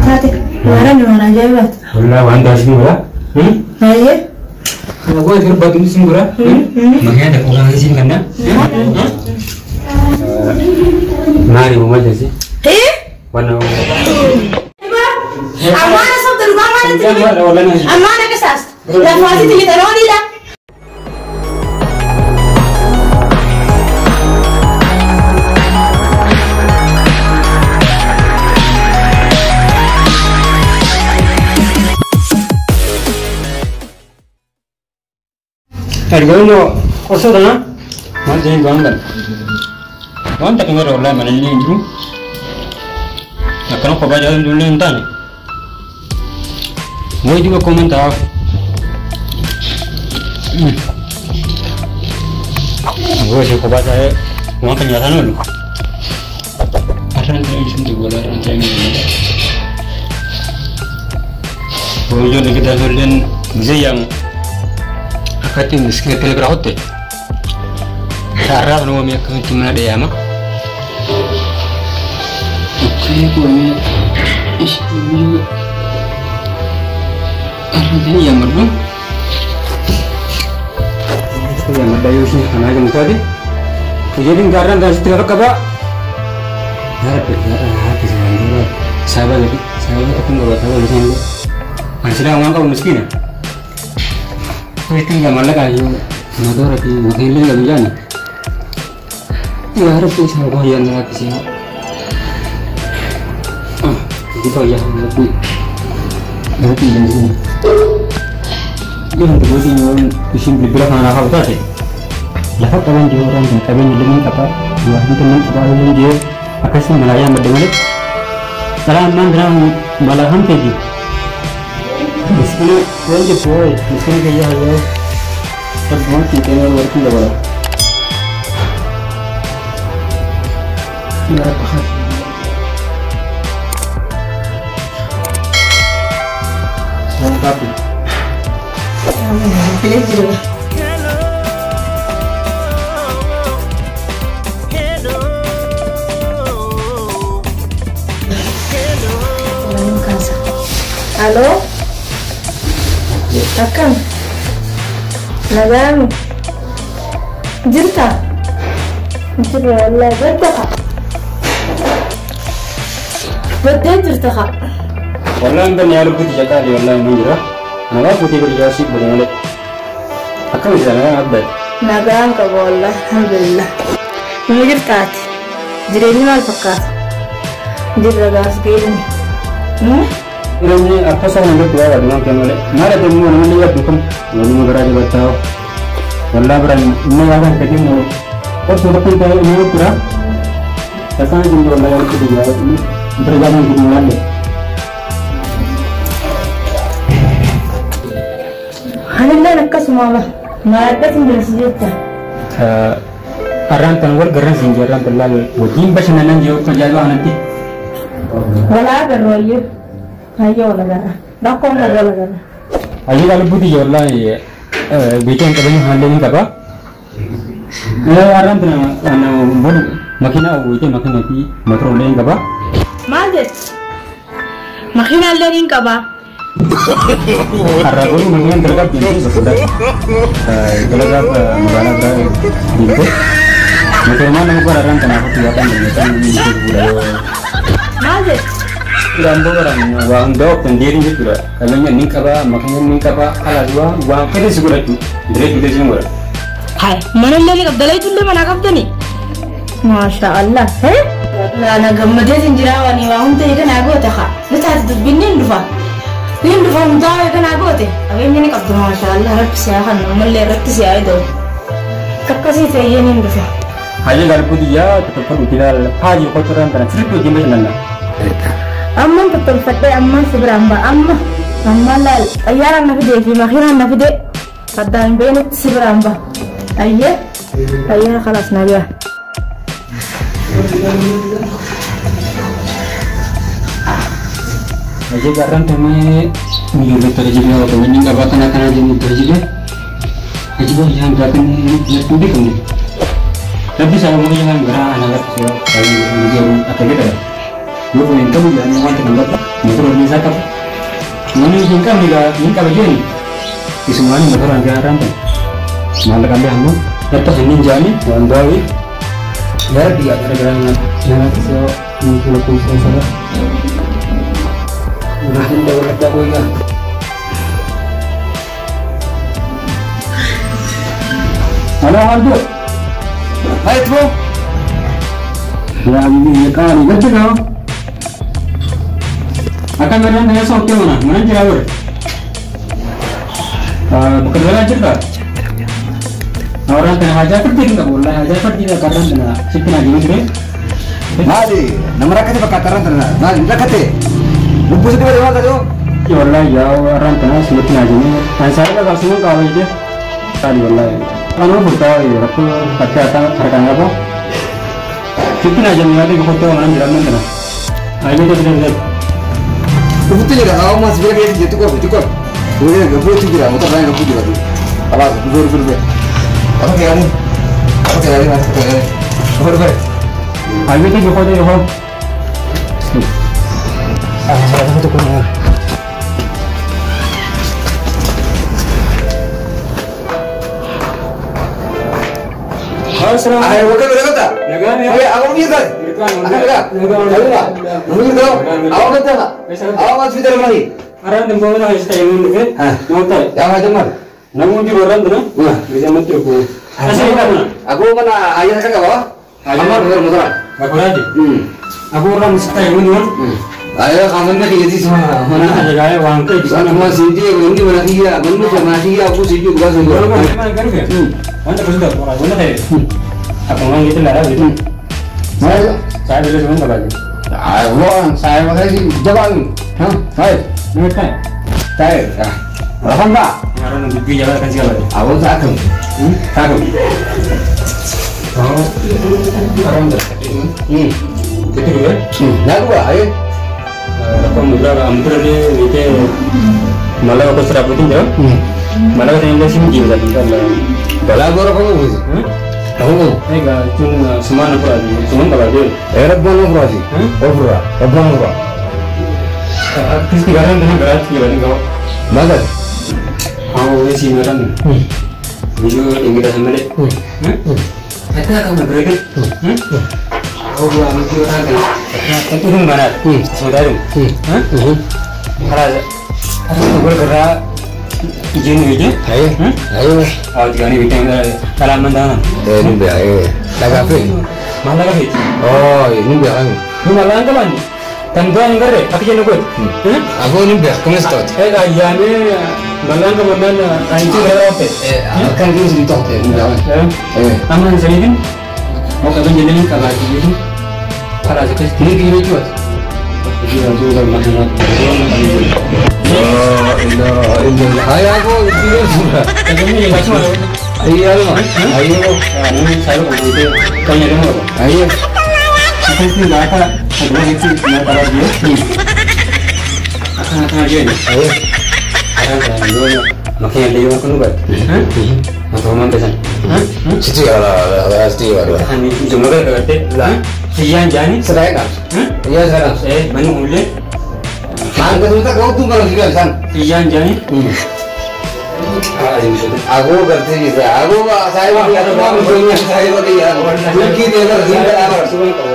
taate waraan mana ajaa'ibaat. Walaa waan taasisu gura. Hayyee. Gua terbaik di sini gura. Makanya ada orang di sini kan? Mari mau aja sih. Warna. Amana sabda rumah amana kesas. La fasi ti taroni la. Tergono koso dana. Mantin ganggan. Wan tak ngoro la manan ni dulu. Akan ko baja dulu entan. Mau juga komentar. Gue sih ko baja mau penjelasan dulu. Asan ini sendiri bola rantai ini. Bojo kita sulian yang kati miskin telegram hote sarah no me kan timna de yama okay ko me istilu arde yang merdu ko yang merdayo sih kana jam tadi jadi garan dari setelah kaba hati sendiri sahabat lagi sahabat aku enggak tahu di sini masih ada orang kau miskin ya. Itu nggak malah kayu, nggak tahu lagi makin nggak bisa nih. Ya harus bisa goyang lagi sih. Kita ya lebih yang sini. Yang kedua sih yang simpel berapa anak kau tadi? Lepas kawan dia orang yang kami dengan apa? Dua teman apa dia akasih Melayu berdengar. Salam mandrang malahan pergi. Misalnya, kalau dia boy, misalnya kayak ya, terbuat kita yang working dah boleh. Tidak apa hal. Lengkap. Pilih dulu. Halo. Akan nagam jirta jirta Allah bedda jirta kha والله أنت نيارو كتير جاكالي والله منجرا نوا كتير برجاسي بدنا akan jalan abad nagam ka wallah alhamdulillah mujirtat jireni mal pakka jirra gas gelni ini apa sih yang berbuat dengan kemana? Nara temu orang ini ya bukan, orang ini berada di batau. Wallah berani, ini orang ketemu. Kau sudah pintar ini pura? Sekarang jadi orang yang kedua ini berjalan di mana? Hanillah nak semua lah, nara tinggal sejuta. Aran tanwar geran sinjaran terlalu. Bujim pasienan jauh kerjaan nanti. Wala berroyu. Ayo lagara, dakon lagara. Ayo kalau budi jorla ya, bikin kebanyakan hal ini apa? Aran tu na bon makina itu makina ti motor lain apa? Majet, makina lain apa? Aran tu makina terkap ini sudah. Kalau dah negara dah itu, motor mana muka aran kenapa kelihatan dengan ini budaya? Majet. Rambo orang wang dok sendiri gitu lah. Kalau yang ni kaba, makanya ni kaba ala dua wang kerja segera tu, direct kita semua. Hai, mana lagi kabdalai tu le mana kabdani? Masya Allah, heh? Lana gammadnya sinjirawan ni wang tu ikan aku teh ha. Lepas tu binin dufa untuk ikan aku teh. Abang ni kabdu Masya Allah, rap siahan, normal le rap siah itu. Kakak saya ni dufa. Hanya kalau dia tetap perlu tidak haji kotoran tanah seribu jenis mana. Amma betul fadde amma sibramba amma lal ayara na fide fi makhira na fide qadan bainat sibramba ayya khalas nabiya aje garan tame miyule terjadi atau ini enggak bakal akan jadi terjadi aje yang garan ini tidak kan tapi saya mau jangan gerak anak saya kayak video atau gitu. Gue pengen kamu jangan ngomong tentang bapak, itu turun di sakap. Ini hingga hingga begini. Ismani motor angga rantai. Malah kami hamu. Tetap ini jani, dan bawi. Ya dia gara-gara jangan kesel mungkin aku salah. Mungkin dah kata aku ingat. Halo Aldo. Baik bro. Ya ini kan betul kau. Akan berjalan dengan sok mana? Mana jalan? Bekerja aja tak? Orang tengah aja kerja nggak boleh aja kerja karena tengah siapa lagi ni? Mari, nama rakyat itu kataran tengah. Mari, rakyat. Buku itu berapa tu? Ya Allah, ya orang tengah siapa lagi ni? Saya kalau semua kau aja. Tadi Allah. Kalau bertahu ya, aku kata harga apa? Siapa lagi ni ada foto orang jalan mana? Ayo kita lihat. Buku tu juga, awak masih berada di situ kok. Boleh, boleh tu juga. Motor lain aku juga tu. Alas, betul. Apa kayak ni? Apa kayak ni? Apa? Ayo kita foto ya, Hom. Saya foto kau ni. Assalamualaikum. Ayo, bukan berapa? Negara ni. Ayo, aku ni kan. Awak kata tak? Awak masih dalam mana? Orang tempoh mana hari saya ingin dulu. Nonton. Yang macam mana? Namun di orang tu, bisa menteri aku. Asal mana? Aku mana ayah kan kau? Amar motor. Aku lagi. Aku orang saya ingin dulu. Ayah kamu ni jadi semua. Mana ada gaya wang tu. Sana semua sini, mungkin mana dia, mungkin mana dia, aku sini juga semua. Kalau mana kan ke? Mana kesudah orang mana tadi? Aku orang itu lara itu. Saya dulu cuma tak lagi. Saya makasih jalan. Baik. Mereka. Saya. Alhamdulillah. Orang nak pergi jalan kan segala. Awak takkan. Takut. Oh, orang dah. Itu dulu. Nak buat ayah. Apa mula ambil ni malah aku serap itu je. Malah kita yang sini juga tadi. Bala gor apa tu? Tahu? Ega cuma semua nak pergi, semua tak ada. Erat mana pergi? Opera, apa? Kristi garan dengan berat juga ni kau. Mana? Awak si garan. Video yang kita sambil. Kita akan bergerak. Awak buat video orang kan. Itu pun mana? Saudara. Kalau bergerak Ijen aja. Ayo. Awak juga ni bikin dalam mandangan. Ini biar tak apa. Mana lagi? Oh, ini biar kan. Ni malah angkat mana? Tanpa angkat deh. Apa yang nak buat? Aku ini biar kamu start. Ya ni malah angkat mana? Itu berapa? Akan dia sini tak ada. Ini biar. Aman sini kan? Mau kau jadi ni kalau jadi ni. Kalau jadi ni kira cuat. Dia tu dah macam Ini ayah aku dia sudah. Ini yang macam mana? Ayah lu, ayah. Ini saya buat itu. Kau ni demo. Ayah. Apa itu data? Ada itu data dia. Akan dia ni. Ayah. Ada makanya dia orang kena buat. Macam mana pesan? Cici lah, pasti ada. Ini cuma kerja lah. Siang jani. Sedai kan? Iya sekarang. Mana boleh? Mangga tu tak kau tu kalau juga san. Siang jani. Aku kerja ni aku saya ada punya saya dia. Mungkin dia ada berawan.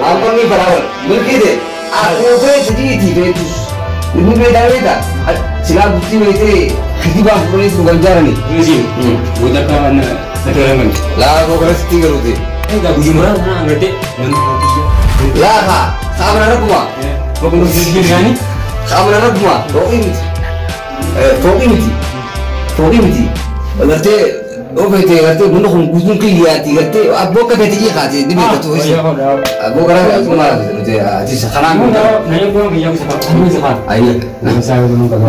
Apa ni berawan? Mungkin dia. Aku jadi itu. Ini beda. Sila bukti itu. Kita bawa polis mengajar ni. Mesti. Budak kawan ada orang. Lah aku kerja tinggal tu. Enggak bujumran nak ngerti. Lah ha. Sama nak buat. Kau pun sedih ni. Sama nak buat. Toki miti. Berarti berarti bunuh khusus kaya berarti abu kata tiga kali ni betul tu sih. Abu kerana aku malah berarti di sekarang. Naya pun biar bisa kami sekarang. Ayah. Nama saya belum tahu.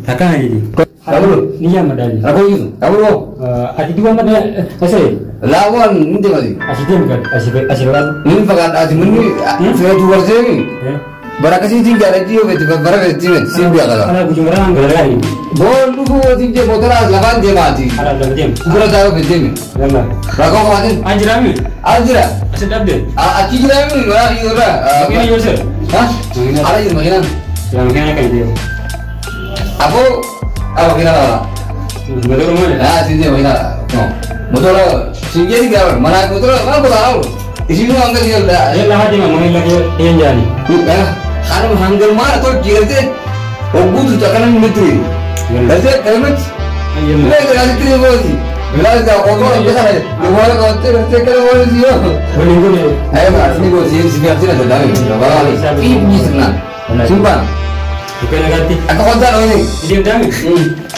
Kakak ni. Kamu ni yang ada. aku itu. Kamu lo. Ada dua mana? Asal. Lawan ini macam. Asyik kan? Asyik orang. Ini pakai ada ni. Saya jual sini. Barakasi tinggal dia betul barakasi tinggal sini dia kalau. Ada bujumran enggak lagi. Bolu ko tinggal motor lawan dia mati. Ada lagi. Bukan tahu betul. Lama. Rakau mati. Anjirami. Anjira. Sedap deh. Aki jira ni lah, iya lah. Begini Yusuf. Hah? Ada di makina. Yang mana kan dia? Aku makina lah. Betul rumah ya? Nah, sini makina. No. Betul. Sini di kamar. Mana betul? Mana aku tahu. Isi lu angkat dia dah. Dia lah dia mau lagi dia jadi. Karena hanggar mana tuh dia tu. Ogu tu cakaran mitri. Nanti kelmat. Iya. Mereka nanti dia boleh. Bila dah ogu orang besar aja. Dia kau terkena boleh sih. Boleh boleh. Ayo mas, ini gue sih biar sih ada dari. Bawa ni. Ini senang. Sumpah. Bukan ganti. Aku kontak lo ini. Dia dah ni.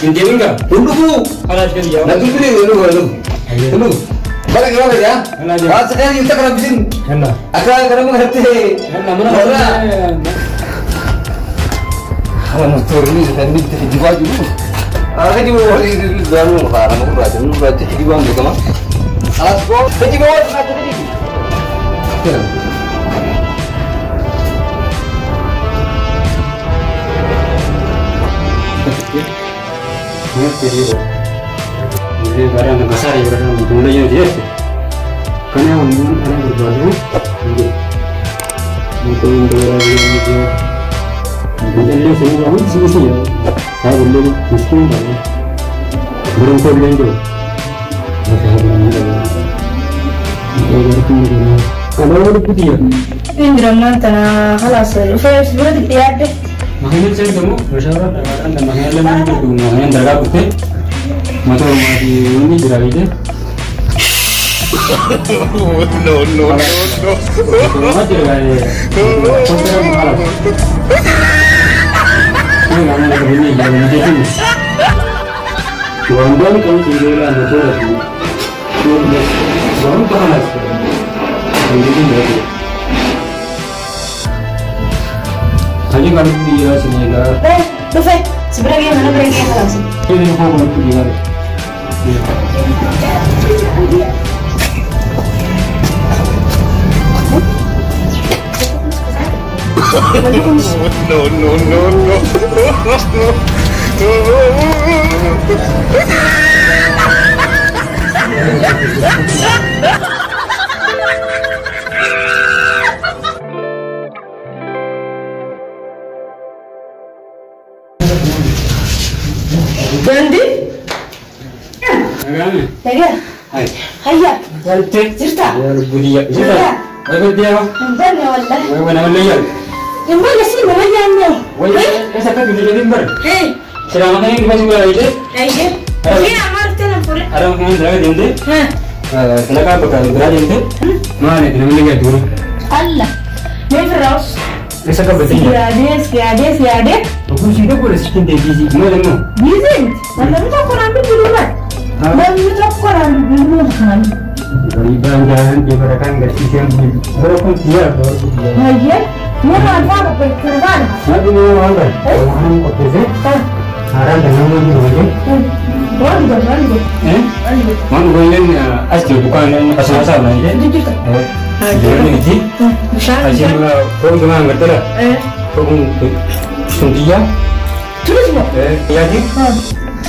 Ini enggak. Tunggu. Alat kan dia. Nanti dulu. Tunggu. Balik ke bawah ya. Sekarang kita kena bisin. Hendak. Akan kena mengerti. Hendak mana? Kalau motor ni sambil di baju. Ada di bawah di dalam barang aku baca di bawah juga mah. Alas gua di bawah ada tadi. Ini barang besar ya barang mulanya dia. Karena orang ada berbaju. Untuk dia. Jadi semua orang sih ya. Saya boleh miskin banget. Belum saya bilang tu. Saya bilang. Kalau orang putih ya. Ini ramai tanah halas. Saya sebenarnya tidak ada. Makanya saya temu bersama dengan makanya lagi tu makanya darah putih. Macam masih ini jerawat je. No. Macam jerawat. Kontrak mahal. Ini mana lagi ni jerawat ni. Tuan-tuan kalau sendirian betul lagi. Tuan tak nak. Ini jerawat. Hanya kalau dia sini dah. Tufe, sebenarnya mana berani halas? Ini kau boleh pergi lagi. Ganti? Agak ni. Tega? Hai. Hayya. Walter. Cerita. Ya Budia. Cerita. Apa dia? Mbak wallah. Mana mana ya? Yang mana sih namanya anda? Wah, saya tak boleh jadi member. Hei. Sedang makan yang dimasuk lagi je. Ayo. Ini amar tenan pure. Ada makanan berapa dia tu? Hah. Kenapa bekal berapa dia tu? Mana ni namanya dulu. Allah. Ni Firaus. Saya kau betul. Siade. Aku sih tak boleh sih dia busy. Mana mu? Bizin. Mana kita korang ambil dulu kan? Mana kita korang ambil dulu kan? Beri belanjaan diberikan gaji yang berapa dia? Hayya. Mana ada apa kerjaan? Nanti ni orang kan? Orang kau kerja? Haram dengan mana dia? Boleh. Mana boleh ni asal bukan asal-asal ni je. Jadi ni je. Asal kau cuma ngerti lah. Kau sundia. Terus mo. Ya je.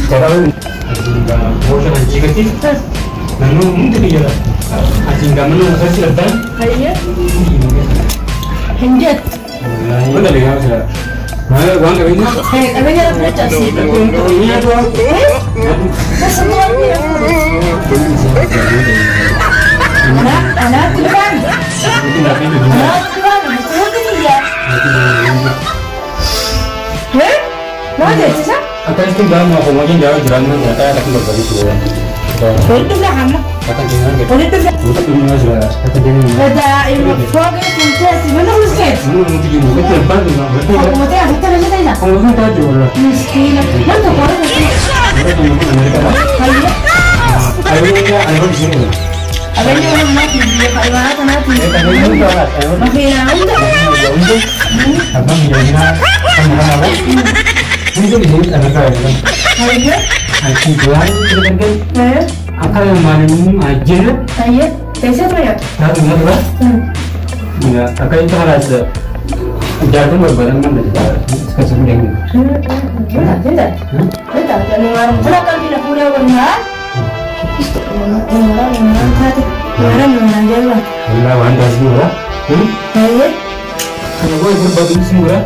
Cara ni. Bosan anjing kerti. Nanu mungkin dia lah. Anjing kamu nak kasih lepas. Hayya. Henjat. Mana dia kau sudah? Mana kau nak ini? Apa yang nak cakap? Ini ada apa? Semua ni. Anak tuan. Mungkin nak ini. Anak tuan. Mesti dia. Mana sih? Apa itu dah mau mungkin jauh jalan mana? Saya akan berbagi dulu. Itu dah hamil. Akan jangan gitu. Boleh tu dah. Bukan ini sudah. Akan jangan. Ada ibu foga kuntas. Mana usket? Mungkin juga betul betul. Aku mau tanya, kita nak tanya. Kamu kan tahu jual. Miskin. Mana korang? Mereka mungkin Amerika lah. Hayya. Ayo di sini. Apa ni orang mati dia kalau mana mati. Kita ni juga lah. Mati lah. Untuk apa menjadinya apa? Ini tu di sini Amerika kan. Hayya. Aku jual kita kan. Akal yang mana aja. Hayya. कैसे प्रयोग? Tahu nggak lah? Ya, akal itu harus jatuh berbareng kan dari kasih dia ni. Tidak. Jadi orang kenapa tidak punya benar? Orang jalan. Lawan das dulu lah. Hayya. Kalau gue berbagi semua,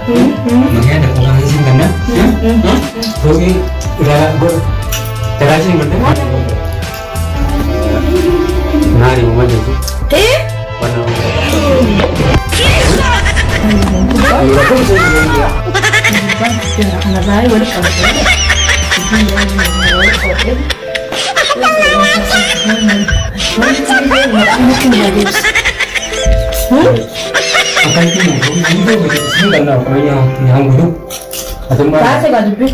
makanya ada orang sih kan ya? Gue udah gue terasi berarti. Nari mau maju tuh. Mana? Anak saya boleh kalau Akan itu itu sini kan kalau yang duduk atau bahasa gak lebih.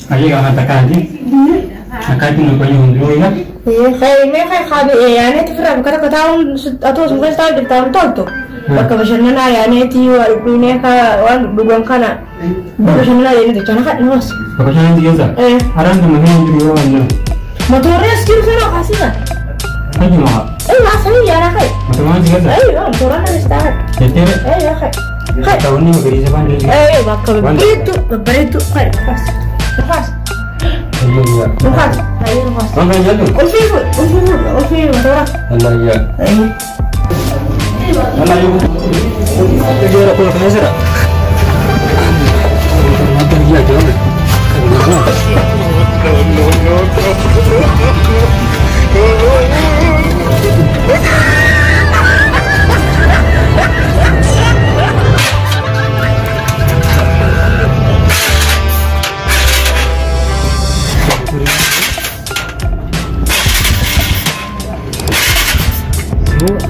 aja gak katakan aja akan itu namanya dulu ya Iya, kayak kabe ya, ane tuh kira kata tahun atau sebenarnya tahun di tahun tuh. Maka bersama naya ane itu ini ka dugang kana. Bersama naya ini tuh cana kan nos. bagusnya nanti ya orang tuh namanya dulu aja Motornya skill sana kasih kan? aja mah Masanya ya nak kai. macam sih kan Motornya harus start. jadi Ya kai. tahun ini beri siapa nih Maka begitu kai pas. iya Pas. Ayo pas. makanya tuh Ulfi motornya. Allah ya mana yuk kerja apa yang kena serah motor dia jauh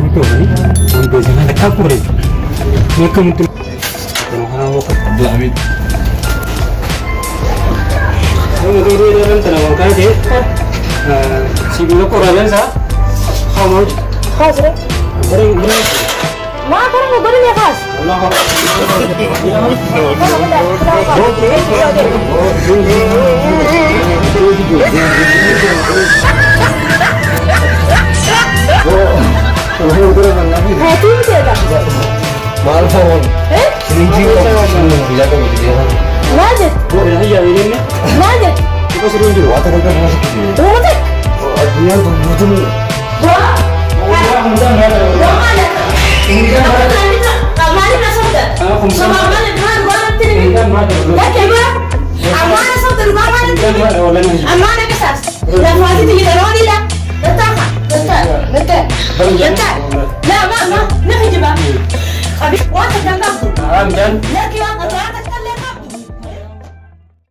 itu ni untuk jangan dekat kulit mereka mungkin orang waktu belakang dulu dalam tenang kaje si bilo koran sa kamu Khas re. bering Ma kan mo bari ya khas. Allah Itu dia dah. Mahal phone. Sini bisa kau beli dia. Lanjut. iya ini ni kita suruh dulu Wata kau kan masuk ke sini. Lanjut. Dia tuh betul. Wah. Kemarin masuk dah. Sama mana kan gua nanti ni. Ya coba. Amana sok terus mana ni. Amana kesas. Dan waktu itu kita rawat dia. Betul. Nah, ma, nak coba. Habis waktu dah kamu. dan Lagi waktu